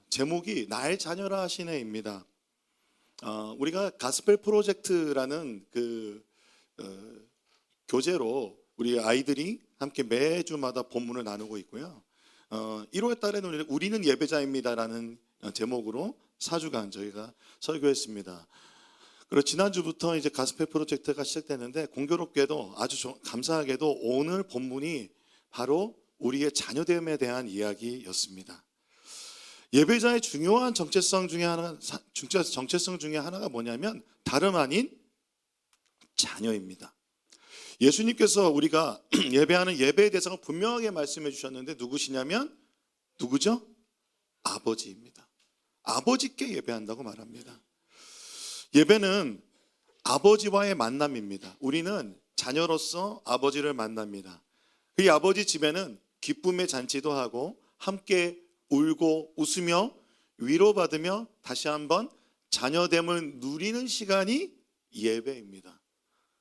제목이 날 자녀라 하시네입니다. 우리가 가스펠 프로젝트라는 교재로 우리 아이들이 함께 매주마다 본문을 나누고 있고요. 1월 달에는 우리는 예배자입니다라는 제목으로 4주간 저희가 설교했습니다. 그리고 지난주부터 이제 가스펠 프로젝트가 시작됐는데 공교롭게도 아주 감사하게도 오늘 본문이 바로 우리의 자녀됨에 대한 이야기였습니다. 예배자의 중요한 정체성 중에 하나가 뭐냐면 다름 아닌 자녀입니다. 예수님께서 우리가 예배하는 예배의 대상을 분명하게 말씀해 주셨는데 누구시냐면 누구죠? 아버지입니다. 아버지께 예배한다고 말합니다. 예배는 아버지와의 만남입니다. 우리는 자녀로서 아버지를 만납니다. 그 아버지 집에는 기쁨의 잔치도 하고 함께 울고 웃으며 위로받으며 다시 한번 자녀됨을 누리는 시간이 예배입니다.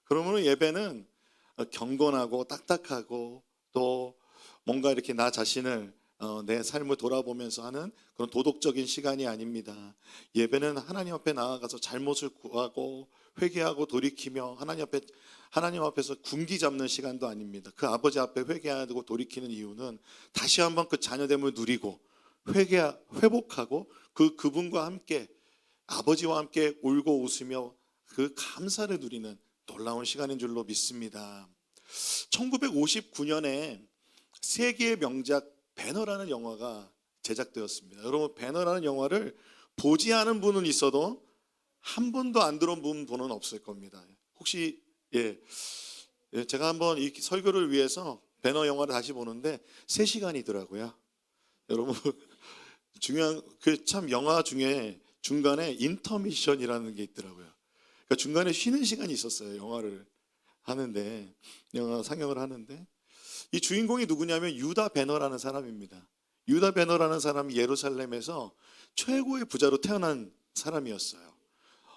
그러므로 예배는 경건하고 딱딱하고 또 뭔가 이렇게 나 자신을 내 삶을 돌아보면서 하는 그런 도덕적인 시간이 아닙니다. 예배는 하나님 앞에 나아가서 잘못을 구하고 회개하고 돌이키며 하나님 앞에서 군기 잡는 시간도 아닙니다. 그 아버지 앞에 회개하고 돌이키는 이유는 다시 한번 그 자녀됨을 누리고 회복하고 그분과 함께 아버지와 함께 울고 웃으며 그 감사를 누리는 놀라운 시간인 줄로 믿습니다. 1959년에 세계의 명작 배너라는 영화가 제작되었습니다. 여러분, 배너라는 영화를 보지 않은 분은 있어도 한 번도 안 들어본 분은 없을 겁니다. 혹시 제가 한번 이 설교를 위해서 배너 영화를 다시 보는데 3시간이더라고요. 여러분, 중요한 참 영화 중에 중간에 인터미션이라는 게 있더라고요. 그러니까 중간에 쉬는 시간이 있었어요. 영화 상영을 하는데 이 주인공이 누구냐면 유다 베너라는 사람입니다. 유다 베너라는 사람이 예루살렘에서 최고의 부자로 태어난 사람이었어요.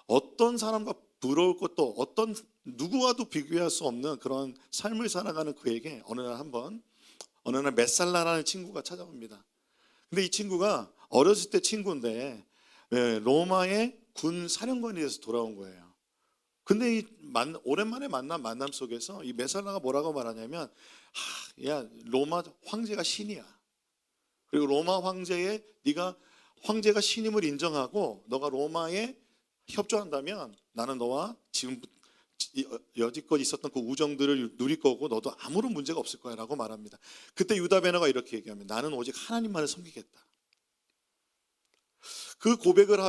어떤 사람과 부러울 것도 어떤 누구와도 비교할 수 없는 그런 삶을 살아가는 그에게 어느 날 메살라라는 친구가 찾아옵니다. 근데 이 친구가 어렸을 때 친구인데 로마의 군 사령관이 돼서 돌아온 거예요. 근데 오랜만에 만남 속에서 이 메살라가 뭐라고 말하냐면 야, 로마 황제가 신이야. 그리고 로마 네가 황제가 신임을 인정하고 너가 로마에 협조한다면 나는 너와 지금 여지껏 있었던 그 우정들을 누릴 거고 너도 아무런 문제가 없을 거야 라고 말합니다. 그때 유다 베너가 이렇게 얘기하면 나는 오직 하나님만을 섬기겠다. 그 고백을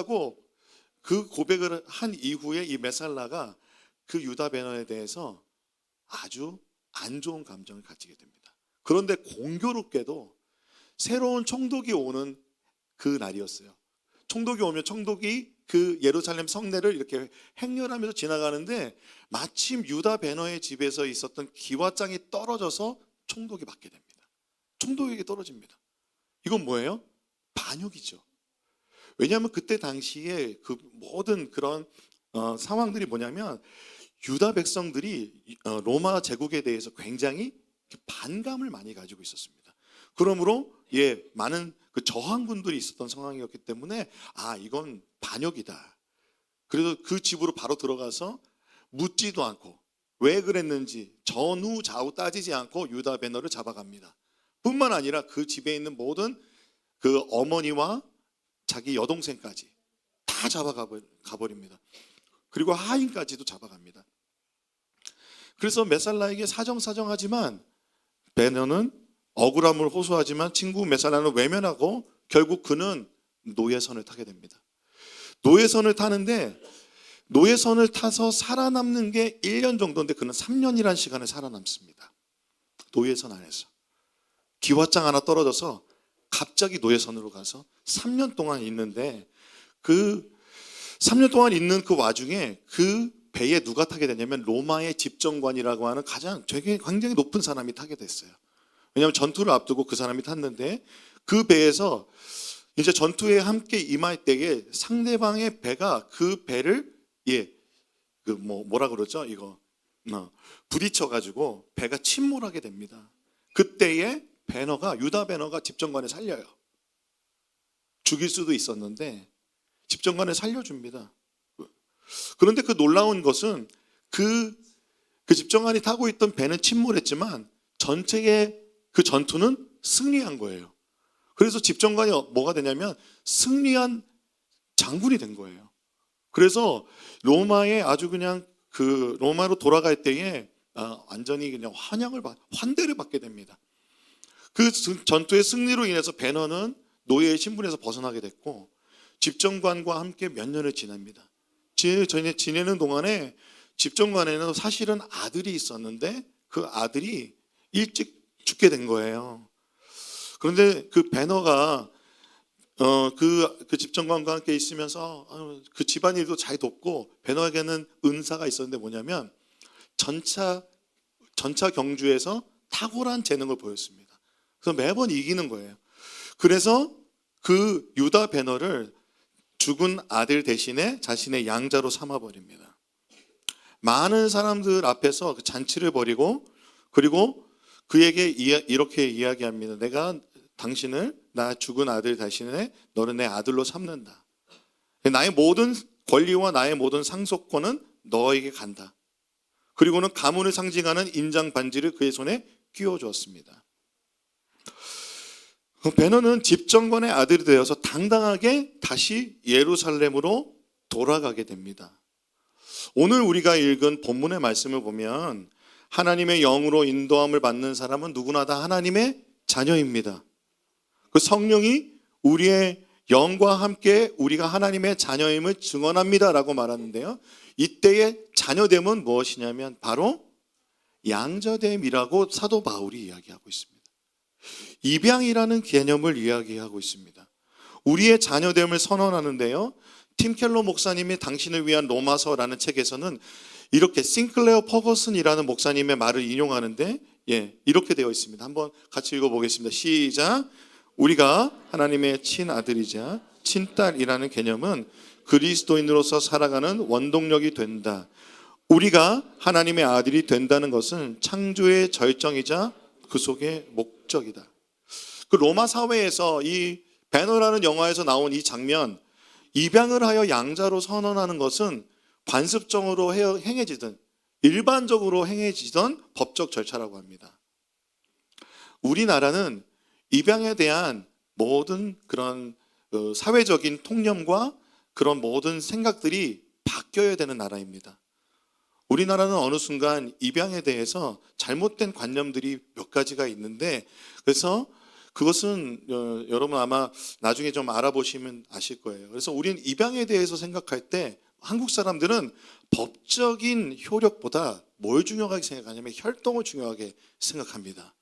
한 이후에 이 메살라가 그 유다 베너에 대해서 아주 안 좋은 감정을 가지게 됩니다. 그런데 공교롭게도 새로운 총독이 오는 그 날이었어요. 총독이 오면 총독이 그 예루살렘 성내를 이렇게 행렬하면서 지나가는데 마침 유다 베너의 집에서 있었던 기와장이 떨어져서 총독이 맞게 됩니다. 총독에게 떨어집니다. 이건 뭐예요? 반역이죠. 왜냐하면 그때 당시에 그 모든 그런 상황들이 뭐냐면 유다 백성들이 로마 제국에 대해서 굉장히 반감을 많이 가지고 있었습니다. 그러므로 많은 그 저항군들이 있었던 상황이었기 때문에 이건 반역이다. 그래서 그 집으로 바로 들어가서 묻지도 않고 왜 그랬는지 전후 좌우 따지지 않고 유다 베너를 잡아갑니다. 뿐만 아니라 그 집에 있는 모든 그 어머니와 자기 여동생까지 다 가버립니다. 그리고 하인까지도 잡아갑니다. 그래서 메살라에게 사정하지만 베너는 억울함을 호소하지만 친구 메살라는 외면하고 결국 그는 노예선을 타게 됩니다. 노예선을 타서 살아남는 게 1년 정도인데 그는 3년이라는 시간을 살아남습니다. 노예선 안에서 기와장 하나 떨어져서 갑자기 노예선으로 가서 3년 동안 있는데 그 3년 동안 있는 그 와중에 그 배에 누가 타게 되냐면 로마의 집정관이라고 하는 굉장히 높은 사람이 타게 됐어요. 왜냐하면 전투를 앞두고 그 사람이 탔는데 그 배에서 이제 전투에 함께 임할 때에 상대방의 배가 그 배를 뭐라 그러죠? 이거 부딪혀가지고 배가 침몰하게 됩니다. 그때에 유다 베너가 집정관을 살려요. 죽일 수도 있었는데 집정관을 살려줍니다. 그런데 그 놀라운 것은 그 집정관이 타고 있던 배는 침몰했지만 전체의 그 전투는 승리한 거예요. 그래서 집정관이 뭐가 되냐면 승리한 장군이 된 거예요. 그래서 로마에 아주 그냥 그 로마로 돌아갈 때에 완전히 그냥 환대를 받게 됩니다. 그 전투의 승리로 인해서 베너는 노예의 신분에서 벗어나게 됐고 집정관과 함께 몇 년을 지냅니다. 지내는 동안에 집정관에는 사실은 아들이 있었는데 그 아들이 일찍 죽게 된 거예요. 그런데 그 베너가 그 집정관과 함께 있으면서 그 집안일도 잘 돕고 베너에게는 은사가 있었는데 뭐냐면 전차 경주에서 탁월한 재능을 보였습니다. 그래서 매번 이기는 거예요. 그래서 그 유다 베너를 죽은 아들 대신에 자신의 양자로 삼아버립니다. 많은 사람들 앞에서 그 잔치를 벌이고 그리고 그에게 이렇게 이야기합니다. 내가 당신을 나 죽은 아들 대신에 너는 내 아들로 삼는다. 나의 모든 권리와 나의 모든 상속권은 너에게 간다. 그리고는 가문을 상징하는 인장 반지를 그의 손에 끼워 주었습니다. 베너는 집정관의 아들이 되어서 당당하게 다시 예루살렘으로 돌아가게 됩니다. 오늘 우리가 읽은 본문의 말씀을 보면 하나님의 영으로 인도함을 받는 사람은 누구나 다 하나님의 자녀입니다. 그 성령이 우리의 영과 함께 우리가 하나님의 자녀임을 증언합니다라고 말하는데요. 이때의 자녀됨은 무엇이냐면 바로 양자됨이라고 사도 바울이 이야기하고 있습니다. 입양이라는 개념을 이야기하고 있습니다. 우리의 자녀됨을 선언하는데요. 팀 켈러 목사님이 당신을 위한 로마서라는 책에서는 이렇게 싱클레어 퍼거슨이라는 목사님의 말을 인용하는데 이렇게 되어 있습니다. 한번 같이 읽어보겠습니다. 시작. 우리가 하나님의 친아들이자 친딸이라는 개념은 그리스도인으로서 살아가는 원동력이 된다. 우리가 하나님의 아들이 된다는 것은 창조의 절정이자 그 속의 목적이다. 그 로마 사회에서 이 베너라는 영화에서 나온 이 장면, 입양을 하여 양자로 선언하는 것은 관습적으로 행해지던 일반적으로 행해지던 법적 절차라고 합니다. 우리나라는 입양에 대한 모든 그런 사회적인 통념과 그런 모든 생각들이 바뀌어야 되는 나라입니다. 우리나라는 어느 순간 입양에 대해서 잘못된 관념들이 몇 가지가 있는데 그래서 그것은 여러분 아마 나중에 좀 알아보시면 아실 거예요. 그래서 우리는 입양에 대해서 생각할 때 한국 사람들은 법적인 효력보다 뭘 중요하게 생각하냐면 혈통을 중요하게 생각합니다.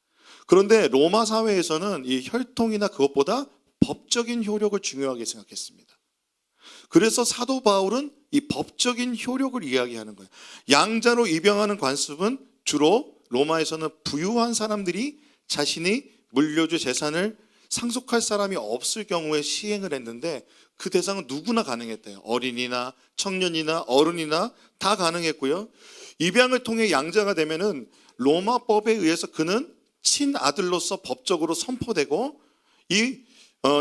그런데 로마 사회에서는 이 혈통이나 그것보다 법적인 효력을 중요하게 생각했습니다. 그래서 사도 바울은 이 법적인 효력을 이야기하는 거예요. 양자로 입양하는 관습은 주로 로마에서는 부유한 사람들이 자신이 물려줄 재산을 상속할 사람이 없을 경우에 시행을 했는데 그 대상은 누구나 가능했대요. 어린이나 청년이나 어른이나 다 가능했고요. 입양을 통해 양자가 되면은 로마법에 의해서 그는 친아들로서 법적으로 선포되고 이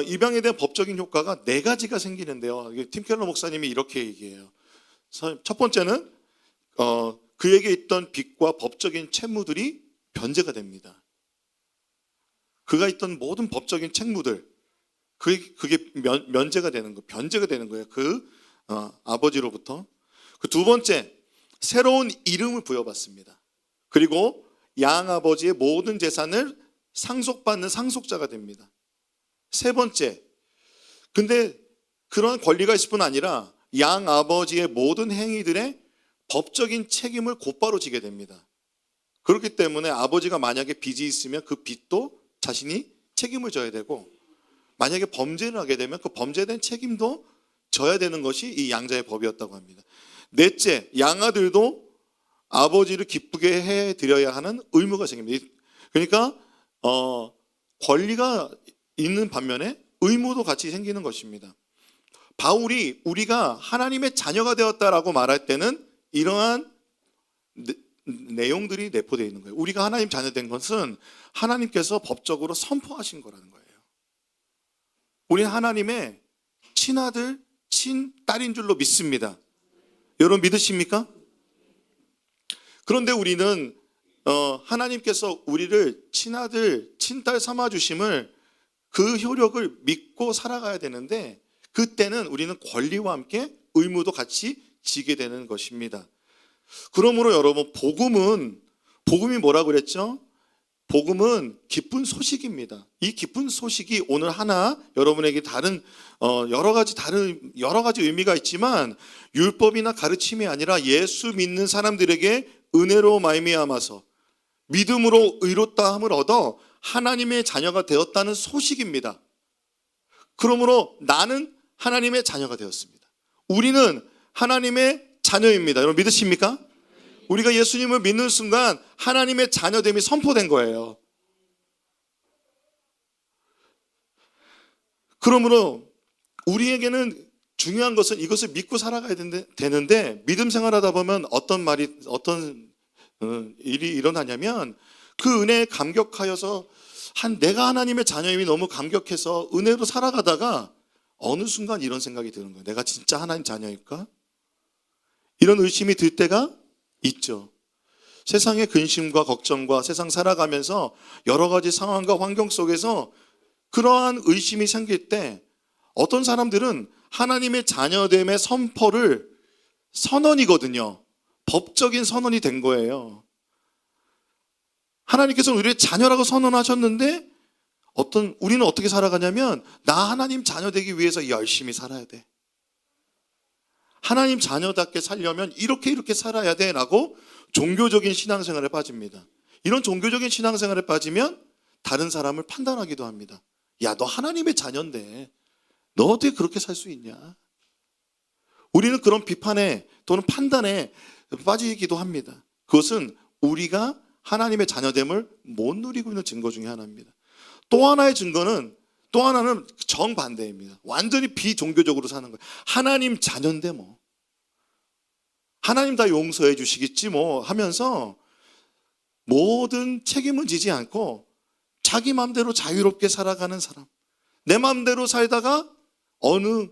입양에 대한 법적인 효과가 4가지가 생기는데요. 팀 켈러 목사님이 이렇게 얘기해요. 첫 번째는 그에게 있던 빚과 법적인 채무들이 변제가 됩니다. 그가 있던 모든 법적인 책무들 그게 면제가 되는 거, 변제가 되는 거예요. 그 아버지로부터. 그 두 번째, 새로운 이름을 부여받습니다. 그리고 양 아버지의 모든 재산을 상속받는 상속자가 됩니다. 세 번째, 근데 그런 권리가 있을 뿐 아니라 양 아버지의 모든 행위들의 법적인 책임을 곧바로 지게 됩니다. 그렇기 때문에 아버지가 만약에 빚이 있으면 그 빚도 자신이 책임을 져야 되고 만약에 범죄를 하게 되면 그 범죄에 대한 책임도 져야 되는 것이 이 양자의 법이었다고 합니다. 넷째, 양아들도 아버지를 기쁘게 해드려야 하는 의무가 생깁니다. 그러니까 권리가 있는 반면에 의무도 같이 생기는 것입니다. 바울이 우리가 하나님의 자녀가 되었다라고 말할 때는 이러한 내용들이 내포되어 있는 거예요. 우리가 하나님 자녀 된 것은 하나님께서 법적으로 선포하신 거라는 거예요. 우리는 하나님의 친아들, 친딸인 줄로 믿습니다. 여러분 믿으십니까? 그런데 우리는 하나님께서 우리를 친아들, 친딸 삼아주심을 그 효력을 믿고 살아가야 되는데 그때는 우리는 권리와 함께 의무도 같이 지게 되는 것입니다. 그러므로 여러분 복음이 뭐라고 그랬죠? 복음은 기쁜 소식입니다. 이 기쁜 소식이 오늘 하나 여러분에게 다른 여러 가지 의미가 있지만 율법이나 가르침이 아니라 예수 믿는 사람들에게 은혜로 말미암아서 믿음으로 의롭다함을 얻어 하나님의 자녀가 되었다는 소식입니다. 그러므로 나는 하나님의 자녀가 되었습니다. 우리는 하나님의 자녀입니다. 여러분 믿으십니까? 우리가 예수님을 믿는 순간 하나님의 자녀됨이 선포된 거예요. 그러므로 우리에게는 중요한 것은 이것을 믿고 살아가야 되는데 믿음 생활하다 보면 어떤 일이 일어나냐면 그 은혜에 감격하여서 내가 하나님의 자녀임이 너무 감격해서 은혜로 살아가다가 어느 순간 이런 생각이 드는 거예요. 내가 진짜 하나님 자녀일까? 이런 의심이 들 때가 있죠. 세상의 근심과 걱정과 세상 살아가면서 여러 가지 상황과 환경 속에서 그러한 의심이 생길 때 어떤 사람들은 하나님의 자녀됨의 선언이거든요. 법적인 선언이 된 거예요. 하나님께서는 우리의 자녀라고 선언하셨는데 우리는 어떻게 살아가냐면 나 하나님 자녀 되기 위해서 열심히 살아야 돼. 하나님 자녀답게 살려면 이렇게 살아야 돼 라고 종교적인 신앙생활에 빠집니다. 이런 종교적인 신앙생활에 빠지면 다른 사람을 판단하기도 합니다. 야, 너 하나님의 자녀인데 너 어떻게 그렇게 살 수 있냐? 우리는 그런 비판에 또는 판단에 빠지기도 합니다. 그것은 우리가 하나님의 자녀됨을 못 누리고 있는 증거 중에 하나입니다. 또 하나의 증거는 또 하나는 정반대입니다. 완전히 비종교적으로 사는 거예요. 하나님 자녀인데 뭐 하나님 다 용서해 주시겠지 뭐 하면서 모든 책임은 지지 않고 자기 마음대로 자유롭게 살아가는 사람. 내 마음대로 살다가 어느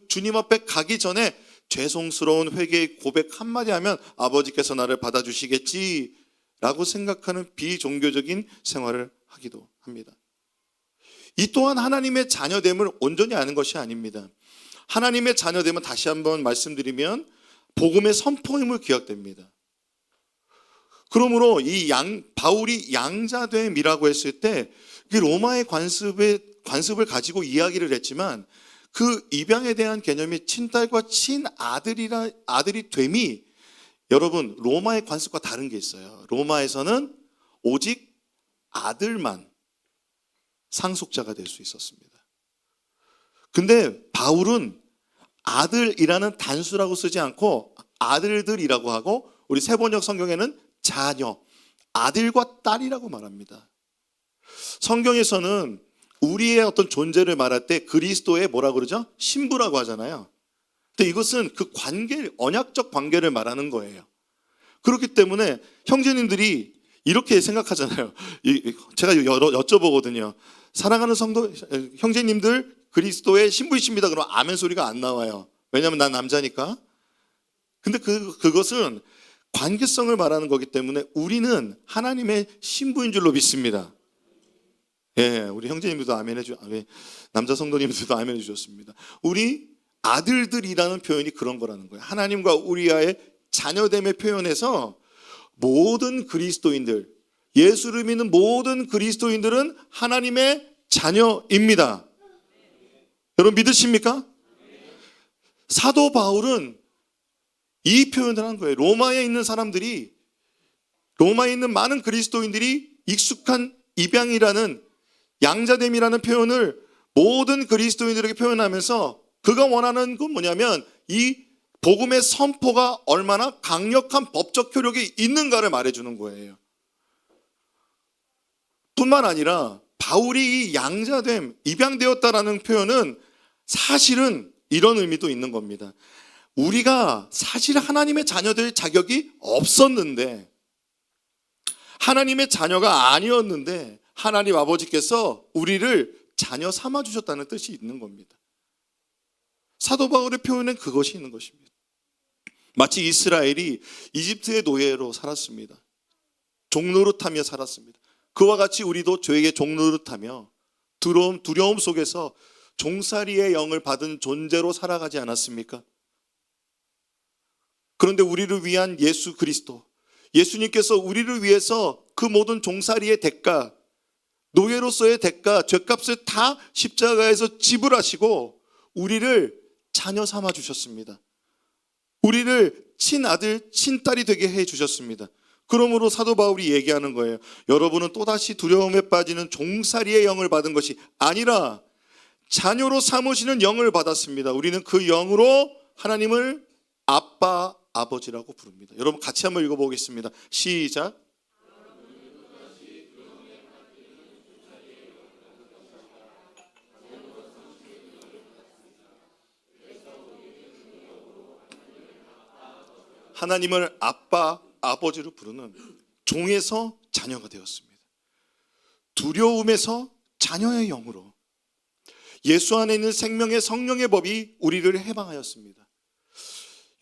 주님 앞에 가기 전에 죄송스러운 회개의 고백 한마디 하면 아버지께서 나를 받아주시겠지라고 생각하는 비종교적인 생활을 하기도 합니다. 이 또한 하나님의 자녀됨을 온전히 아는 것이 아닙니다. 하나님의 자녀됨은 다시 한번 말씀드리면 복음의 선포임을 기억됩니다. 그러므로 바울이 양자됨이라고 했을 때 로마의 관습을 가지고 이야기를 했지만 그 입양에 대한 개념이 친딸과 친아들이 됨이 여러분 로마의 관습과 다른 게 있어요. 로마에서는 오직 아들만 상속자가 될 수 있었습니다. 근데 바울은 아들이라는 단수라고 쓰지 않고 아들들이라고 하고 우리 세번역 성경에는 자녀, 아들과 딸이라고 말합니다. 성경에서는 우리의 어떤 존재를 말할 때 그리스도의 뭐라고 그러죠? 신부라고 하잖아요. 근데 이것은 그 언약적 관계를 말하는 거예요. 그렇기 때문에 형제님들이 이렇게 생각하잖아요. 제가 여쭤보거든요. 사랑하는 성도 형제님들 그리스도의 신부이십니다. 그러면 아멘 소리가 안 나와요. 왜냐하면 난 남자니까. 근데 그것은 관계성을 말하는 거기 때문에 우리는 하나님의 신부인 줄로 믿습니다. 예, 우리 형제님들도 아멘 남자 성도님들도 아멘 해주셨습니다. 우리 아들들이라는 표현이 그런 거라는 거예요. 하나님과 우리와의 자녀됨의 표현에서 모든 그리스도인들, 예수를 믿는 모든 그리스도인들은 하나님의 자녀입니다. 여러분 믿으십니까? 사도 바울은 이 표현을 한 거예요. 로마에 있는 많은 그리스도인들이 익숙한 입양이라는 양자됨이라는 표현을 모든 그리스도인들에게 표현하면서 그가 원하는 건 뭐냐면 이 복음의 선포가 얼마나 강력한 법적 효력이 있는가를 말해주는 거예요. 뿐만 아니라 바울이 이 양자됨, 입양되었다라는 표현은 사실은 이런 의미도 있는 겁니다. 우리가 사실 하나님의 자녀될 자격이 없었는데, 하나님의 자녀가 아니었는데 하나님 아버지께서 우리를 자녀 삼아 주셨다는 뜻이 있는 겁니다. 사도 바울의 표현엔 그것이 있는 것입니다. 마치 이스라엘이 이집트의 노예로 살았습니다. 종노릇하며 살았습니다. 그와 같이 우리도 죄의 종노릇하며 두려움 속에서 종살이의 영을 받은 존재로 살아가지 않았습니까? 그런데 우리를 위한 예수 그리스도, 예수님께서 우리를 위해서 그 모든 종살이의 대가, 노예로서의 대가, 죗값을 다 십자가에서 지불하시고 우리를 자녀 삼아 주셨습니다. 우리를 친아들, 친딸이 되게 해 주셨습니다. 그러므로 사도 바울이 얘기하는 거예요. 여러분은 또다시 두려움에 빠지는 종살이의 영을 받은 것이 아니라 자녀로 삼으시는 영을 받았습니다. 우리는 그 영으로 하나님을 아빠, 아버지라고 부릅니다. 여러분 같이 한번 읽어보겠습니다. 시작. 하나님을 아빠, 아버지로 부르는 종에서 자녀가 되었습니다. 두려움에서 자녀의 영으로 예수 안에 있는 생명의 성령의 법이 우리를 해방하였습니다.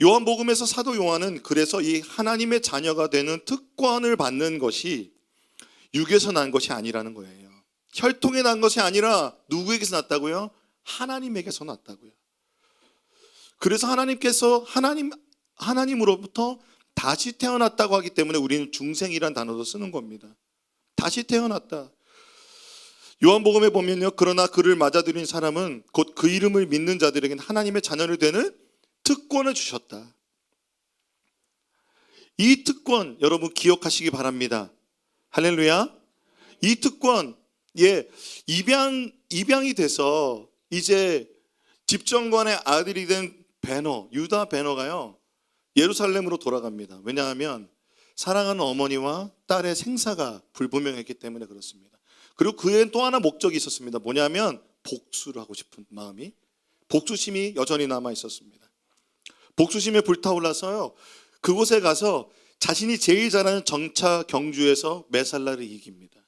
요한복음에서 사도 요한은 그래서 이 하나님의 자녀가 되는 특권을 받는 것이 육에서 난 것이 아니라는 거예요. 혈통에 난 것이 아니라 누구에게서 났다고요? 하나님에게서 났다고요. 그래서 하나님께서 하나님으로부터 다시 태어났다고 하기 때문에 우리는 중생이란 단어도 쓰는 겁니다. 다시 태어났다. 요한복음에 보면요, 그러나 그를 맞아들인 사람은 곧 그 이름을 믿는 자들에게는 하나님의 자녀를 되는 특권을 주셨다. 이 특권 여러분 기억하시기 바랍니다. 할렐루야. 이 특권, 입양이 돼서 이제 집정관의 아들이 된 유다 베너가요, 예루살렘으로 돌아갑니다. 왜냐하면 사랑하는 어머니와 딸의 생사가 불분명했기 때문에 그렇습니다. 그리고 그에는 또 하나 목적이 있었습니다. 뭐냐면 복수를 하고 싶은 마음이, 복수심이 여전히 남아 있었습니다. 복수심에 불타올라서요, 그곳에 가서 자신이 제일 잘하는 정차 경주에서 메살라를 이깁니다.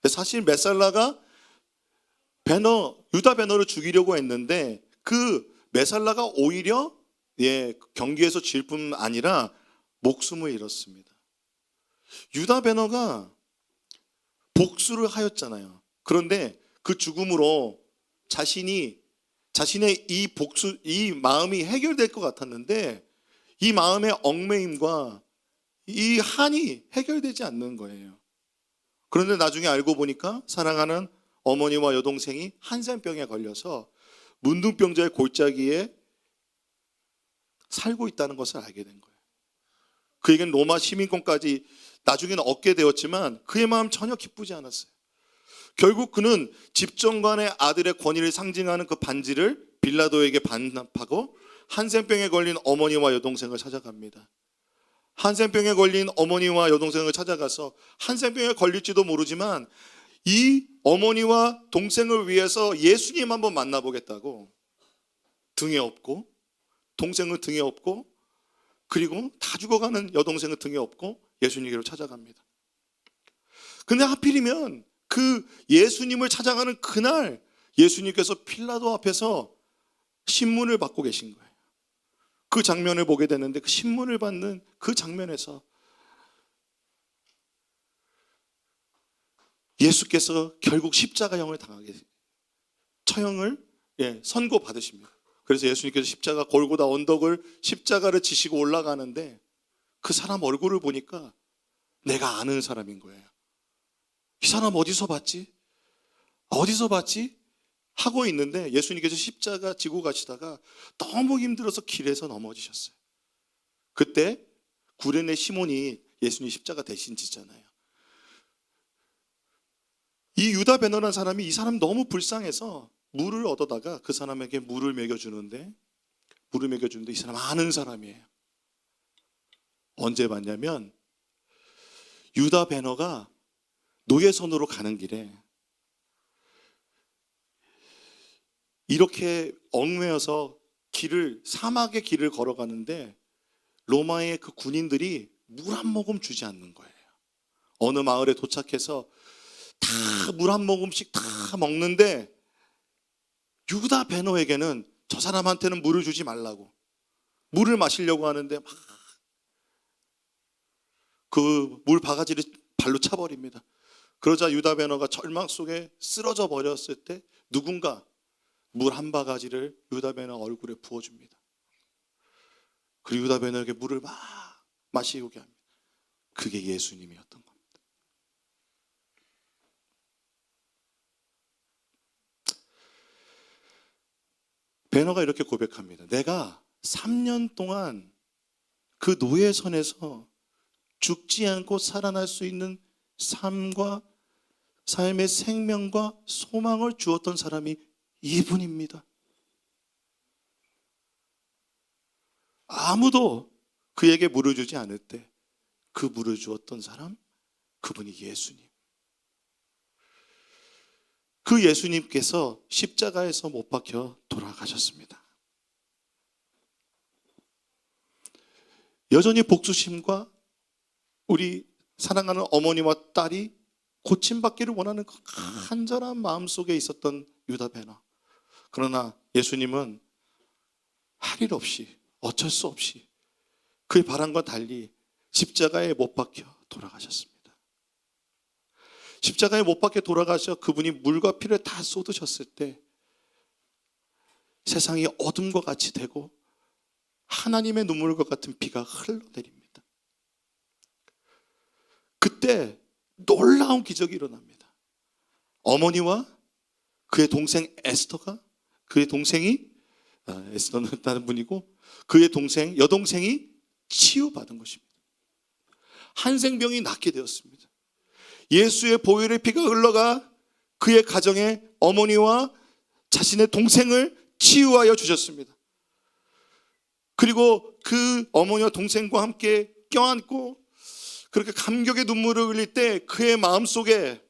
사실 메살라가 유다 베너를 죽이려고 했는데 그 메살라가 오히려 경기에서 질 뿐 아니라 목숨을 잃었습니다. 유다 베너가 복수를 하였잖아요. 그런데 그 죽음으로 자신의 이 마음이 해결될 것 같았는데 이 마음의 얽매임과 이 한이 해결되지 않는 거예요. 그런데 나중에 알고 보니까 사랑하는 어머니와 여동생이 한센병에 걸려서 문둥병자의 골짜기에 살고 있다는 것을 알게 된 거예요. 그에겐 로마 시민권까지 나중에는 얻게 되었지만 그의 마음 전혀 기쁘지 않았어요. 결국 그는 집정관의 아들의 권위를 상징하는 그 반지를 빌라도에게 반납하고 한센병에 걸린 어머니와 여동생을 찾아갑니다. 한센병에 걸린 어머니와 여동생을 찾아가서 한센병에 걸릴지도 모르지만 이 어머니와 동생을 위해서 예수님 한번 만나보겠다고 등에 업고, 동생을 등에 업고, 그리고 다 죽어가는 여동생을 등에 업고 예수님께로 찾아갑니다. 근데 하필이면 그 예수님을 찾아가는 그날 예수님께서 필라도 앞에서 신문을 받고 계신 거예요. 그 장면을 보게 되는데 그 신문을 받는 그 장면에서 예수께서 결국 십자가형을 당하게, 처형을 선고받으십니다. 그래서 예수님께서 십자가 골고다 언덕을 십자가를 지시고 올라가는데 그 사람 얼굴을 보니까 내가 아는 사람인 거예요. 이 사람 어디서 봤지? 어디서 봤지? 하고 있는데 예수님께서 십자가 지고 가시다가 너무 힘들어서 길에서 넘어지셨어요. 그때 구레네 시몬이 예수님 십자가 대신 지잖아요. 이 유다 베너라는 사람이 이 사람 너무 불쌍해서 물을 얻어다가 그 사람에게 물을 먹여주는데 이 사람 아는 사람이에요. 언제 봤냐면 유다 베너가 노예선으로 가는 길에 이렇게 얽매여서 사막의 길을 걸어가는데 로마의 그 군인들이 물 한 모금 주지 않는 거예요. 어느 마을에 도착해서 다 물 한 모금씩 다 먹는데 유다 베너에게는 저 사람한테는 물을 주지 말라고, 물을 마시려고 하는데 막 그 물 바가지를 발로 차버립니다. 그러자 유다 베너가 절망 속에 쓰러져 버렸을 때 누군가 물 한 바가지를 유다 베너 얼굴에 부어줍니다. 그리고 유다 베너에게 물을 막 마시게 합니다. 그게 예수님이었던 겁니다. 베너가 이렇게 고백합니다. 내가 3년 동안 그 노예선에서 죽지 않고 살아날 수 있는 삶과 삶의 생명과 소망을 주었던 사람이 이분입니다. 아무도 그에게 물을 주지 않을 때 그 물을 주었던 사람, 그분이 예수님. 그 예수님께서 십자가에서 못 박혀 돌아가셨습니다. 여전히 복수심과 우리 사랑하는 어머니와 딸이 고침받기를 원하는 그 간절한 마음속에 있었던 유다 베너. 그러나 예수님은 할 일 없이, 어쩔 수 없이 그의 바람과 달리 십자가에 못 박혀 돌아가셨습니다. 십자가에 못 박혀 돌아가셔 그분이 물과 피를 다 쏟으셨을 때 세상이 어둠과 같이 되고 하나님의 눈물과 같은 비가 흘러내립니다. 그때 놀라운 기적이 일어납니다. 어머니와 그의 동생 에스더가, 그의 동생이 에스더는 다른 분이고 그의 동생, 여동생이 치유받은 것입니다. 한생병이 낫게 되었습니다. 예수의 보혈의 피가 흘러가 그의 가정에 어머니와 자신의 동생을 치유하여 주셨습니다. 그리고 그 어머니와 동생과 함께 껴안고 그렇게 감격의 눈물을 흘릴 때 그의 마음속에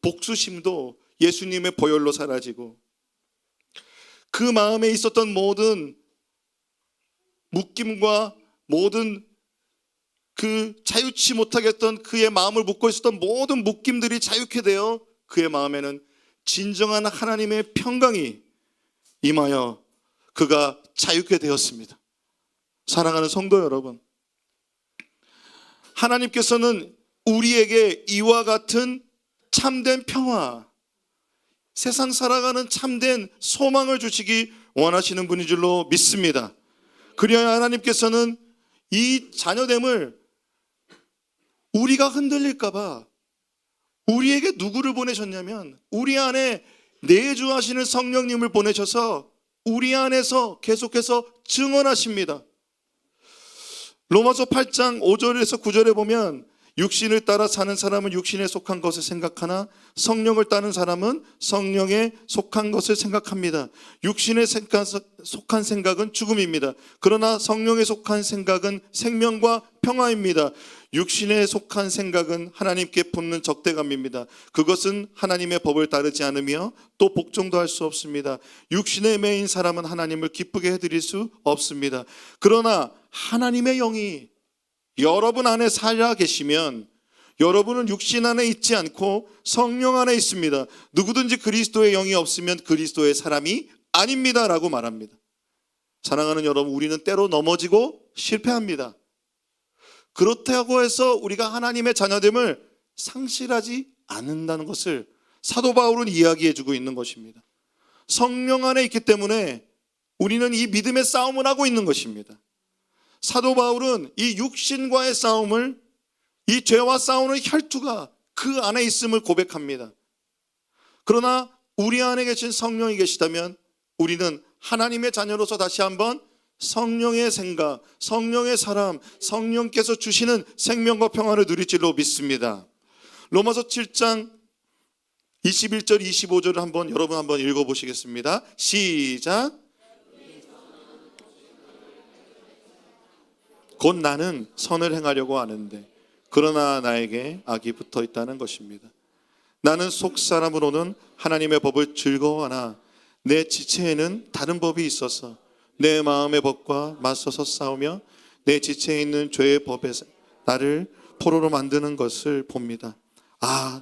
복수심도 예수님의 보혈로 사라지고 그 마음에 있었던 모든 묶임과 모든 그 자유치 못하겠던 그의 마음을 묶고 있었던 모든 묶임들이 자유케 되어 그의 마음에는 진정한 하나님의 평강이 임하여 그가 자유케 되었습니다. 사랑하는 성도 여러분, 하나님께서는 우리에게 이와 같은 참된 평화, 세상 살아가는 참된 소망을 주시기 원하시는 분인 줄로 믿습니다. 그리하여 하나님께서는 이 자녀됨을 우리가 흔들릴까 봐 우리에게 누구를 보내셨냐면 우리 안에 내주하시는 성령님을 보내셔서 우리 안에서 계속해서 증언하십니다. 로마서 8장 5절에서 9절에 보면 육신을 따라 사는 사람은 육신에 속한 것을 생각하나 성령을 따르는 사람은 성령에 속한 것을 생각합니다. 육신에 속한 생각은 죽음입니다. 그러나 성령에 속한 생각은 생명과 평화입니다. 육신에 속한 생각은 하나님께 품는 적대감입니다. 그것은 하나님의 법을 따르지 않으며 또 복종도 할 수 없습니다. 육신에 매인 사람은 하나님을 기쁘게 해드릴 수 없습니다. 그러나 하나님의 영이 여러분 안에 살아 계시면 여러분은 육신 안에 있지 않고 성령 안에 있습니다. 누구든지 그리스도의 영이 없으면 그리스도의 사람이 아닙니다 라고 말합니다. 사랑하는 여러분, 우리는 때로 넘어지고 실패합니다. 그렇다고 해서 우리가 하나님의 자녀됨을 상실하지 않는다는 것을 사도 바울은 이야기해주고 있는 것입니다. 성령 안에 있기 때문에 우리는 이 믿음의 싸움을 하고 있는 것입니다. 사도 바울은 이 육신과의 싸움을, 이 죄와 싸우는 혈투가 그 안에 있음을 고백합니다. 그러나 우리 안에 계신 성령이 계시다면 우리는 하나님의 자녀로서 다시 한번 성령의 생각, 성령의 사람, 성령께서 주시는 생명과 평화를 누릴 줄로 믿습니다. 로마서 7장 21절 25절을 여러분 한번 읽어보시겠습니다. 시작. 곧 나는 선을 행하려고 하는데 그러나 나에게 악이 붙어 있다는 것입니다. 나는 속사람으로는 하나님의 법을 즐거워하나 내 지체에는 다른 법이 있어서 내 마음의 법과 맞서서 싸우며 내 지체에 있는 죄의 법에 나를 포로로 만드는 것을 봅니다.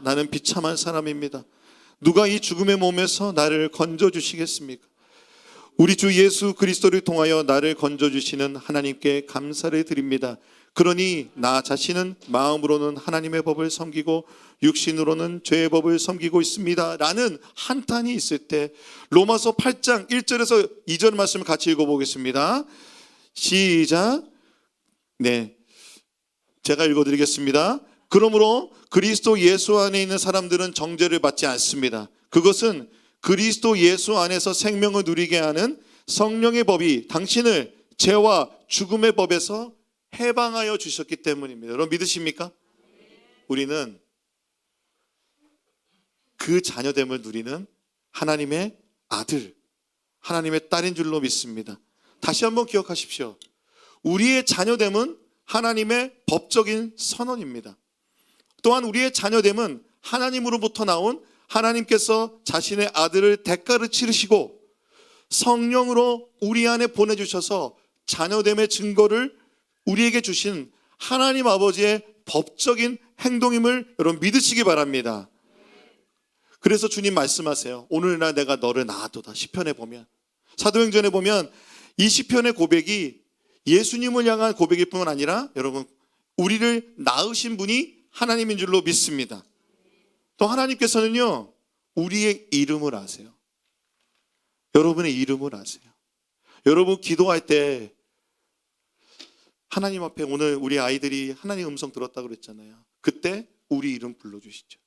나는 비참한 사람입니다. 누가 이 죽음의 몸에서 나를 건져주시겠습니까? 우리 주 예수 그리스도를 통하여 나를 건져주시는 하나님께 감사를 드립니다. 그러니 나 자신은 마음으로는 하나님의 법을 섬기고 육신으로는 죄의 법을 섬기고 있습니다 라는 한탄이 있을 때 로마서 8장 1절에서 2절 말씀을 같이 읽어보겠습니다. 시작. 네, 제가 읽어드리겠습니다. 그러므로 그리스도 예수 안에 있는 사람들은 정죄를 받지 않습니다. 그것은 그리스도 예수 안에서 생명을 누리게 하는 성령의 법이 당신을 죄와 죽음의 법에서 해방하여 주셨기 때문입니다. 여러분 믿으십니까? 우리는 그 자녀됨을 누리는 하나님의 아들, 하나님의 딸인 줄로 믿습니다. 다시 한번 기억하십시오. 우리의 자녀됨은 하나님의 법적인 선언입니다. 또한 우리의 자녀됨은 하나님으로부터 나온 하나님께서 자신의 아들을 대가를 치르시고 성령으로 우리 안에 보내주셔서 자녀됨의 증거를 우리에게 주신 하나님 아버지의 법적인 행동임을 여러분 믿으시기 바랍니다. 그래서 주님 말씀하세요. 오늘날 내가 너를 낳았도다. 시편에 보면, 사도행전에 보면 이 시편의 고백이 예수님을 향한 고백일 뿐 아니라 여러분 우리를 낳으신 분이 하나님인 줄로 믿습니다. 또 하나님께서는요 우리의 이름을 아세요. 여러분의 이름을 아세요. 여러분 기도할 때 하나님 앞에 오늘 우리 아이들이 하나님 음성 들었다고 그랬잖아요. 그때 우리 이름 불러주시죠.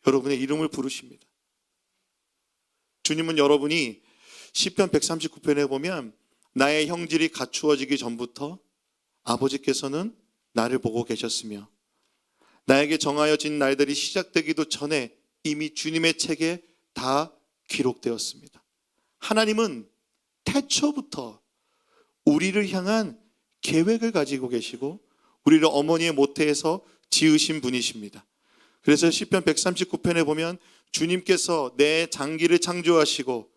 여러분의 이름을 부르십니다. 주님은 여러분이 시편 139편에 보면 나의 형질이 갖추어지기 전부터 아버지께서는 나를 보고 계셨으며 나에게 정하여진 날들이 시작되기도 전에 이미 주님의 책에 다 기록되었습니다. 하나님은 태초부터 우리를 향한 계획을 가지고 계시고 우리를 어머니의 모태에서 지으신 분이십니다. 그래서 시편 139편에 보면 주님께서 내 장기를 창조하시고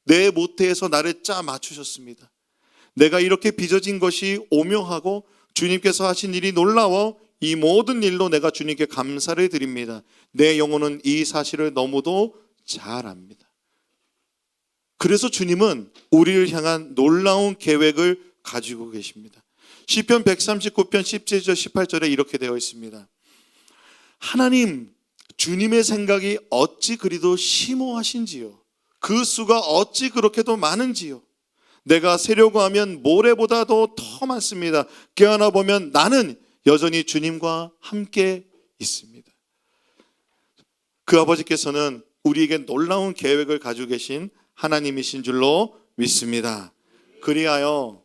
내 모태에서 나를 짜 맞추셨습니다. 내가 이렇게 빚어진 것이 오묘하고 주님께서 하신 일이 놀라워 이 모든 일로 내가 주님께 감사를 드립니다. 내 영혼은 이 사실을 너무도 잘 압니다. 그래서 주님은 우리를 향한 놀라운 계획을 가지고 계십니다. 시편 139편 17절 18절에 이렇게 되어 있습니다. 하나님, 주님의 생각이 어찌 그리도 심오하신지요. 그 수가 어찌 그렇게도 많은지요. 내가 세려고 하면 모래보다도 더 많습니다. 깨어나 보면 나는 여전히 주님과 함께 있습니다. 그 아버지께서는 우리에게 놀라운 계획을 가지고 계신 하나님이신 줄로 믿습니다. 그리하여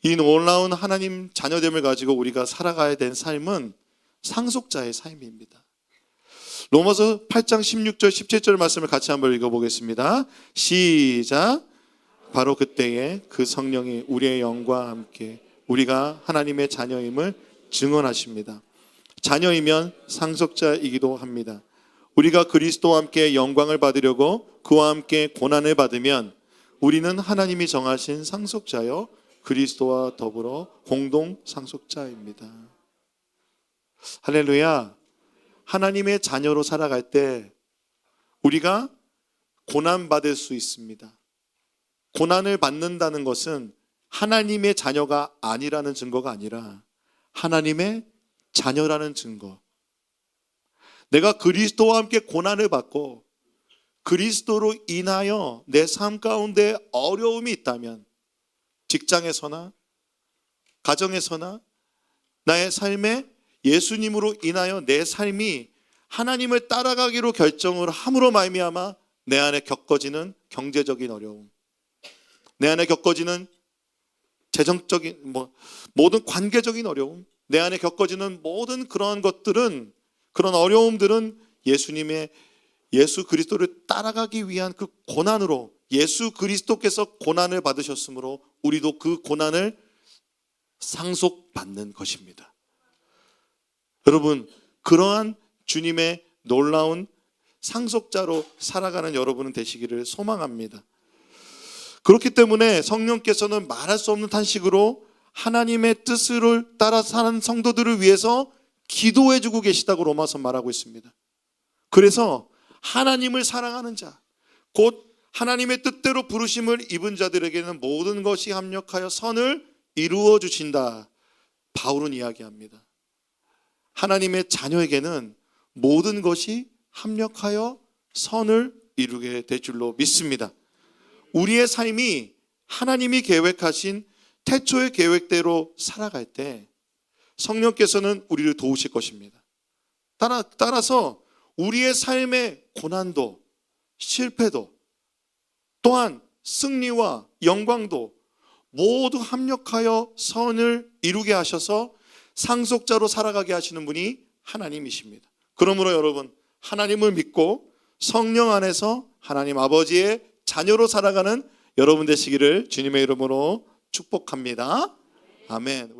이 놀라운 하나님 자녀됨을 가지고 우리가 살아가야 된 삶은 상속자의 삶입니다. 로마서 8장 16절 17절 말씀을 같이 한번 읽어보겠습니다. 시작. 바로 그때에 그 성령이 우리의 영과 함께 우리가 하나님의 자녀임을 증언하십니다. 자녀이면 상속자이기도 합니다. 우리가 그리스도와 함께 영광을 받으려고 그와 함께 고난을 받으면 우리는 하나님이 정하신 상속자여 그리스도와 더불어 공동 상속자입니다. 할렐루야. 하나님의 자녀로 살아갈 때 우리가 고난받을 수 있습니다. 고난을 받는다는 것은 하나님의 자녀가 아니라는 증거가 아니라 하나님의 자녀라는 증거. 내가 그리스도와 함께 고난을 받고 그리스도로 인하여 내 삶 가운데 어려움이 있다면 직장에서나 가정에서나 나의 삶에 예수님으로 인하여 내 삶이 하나님을 따라가기로 결정을 함으로 말미암아 내 안에 겪어지는 경제적인 어려움, 내 안에 겪어지는 재정적인 모든 관계적인 어려움, 내 안에 겪어지는 모든 그러한 것들은, 그런 어려움들은 예수 그리스도를 따라가기 위한 그 고난으로, 예수 그리스도께서 고난을 받으셨으므로 우리도 그 고난을 상속받는 것입니다. 여러분, 그러한 주님의 놀라운 상속자로 살아가는 여러분은 되시기를 소망합니다. 그렇기 때문에 성령께서는 말할 수 없는 탄식으로 하나님의 뜻을 따라 사는 성도들을 위해서 기도해주고 계시다고 로마서 말하고 있습니다. 그래서 하나님을 사랑하는 자, 곧 하나님의 뜻대로 부르심을 입은 자들에게는 모든 것이 합력하여 선을 이루어 주신다. 바울은 이야기합니다. 하나님의 자녀에게는 모든 것이 합력하여 선을 이루게 될 줄로 믿습니다. 우리의 삶이 하나님이 계획하신 태초의 계획대로 살아갈 때 성령께서는 우리를 도우실 것입니다. 따라서 우리의 삶의 고난도, 실패도, 또한 승리와 영광도 모두 합력하여 선을 이루게 하셔서 상속자로 살아가게 하시는 분이 하나님이십니다. 그러므로 여러분, 하나님을 믿고 성령 안에서 하나님 아버지의 자녀로 살아가는 여러분 되시기를 주님의 이름으로 축복합니다. 아멘.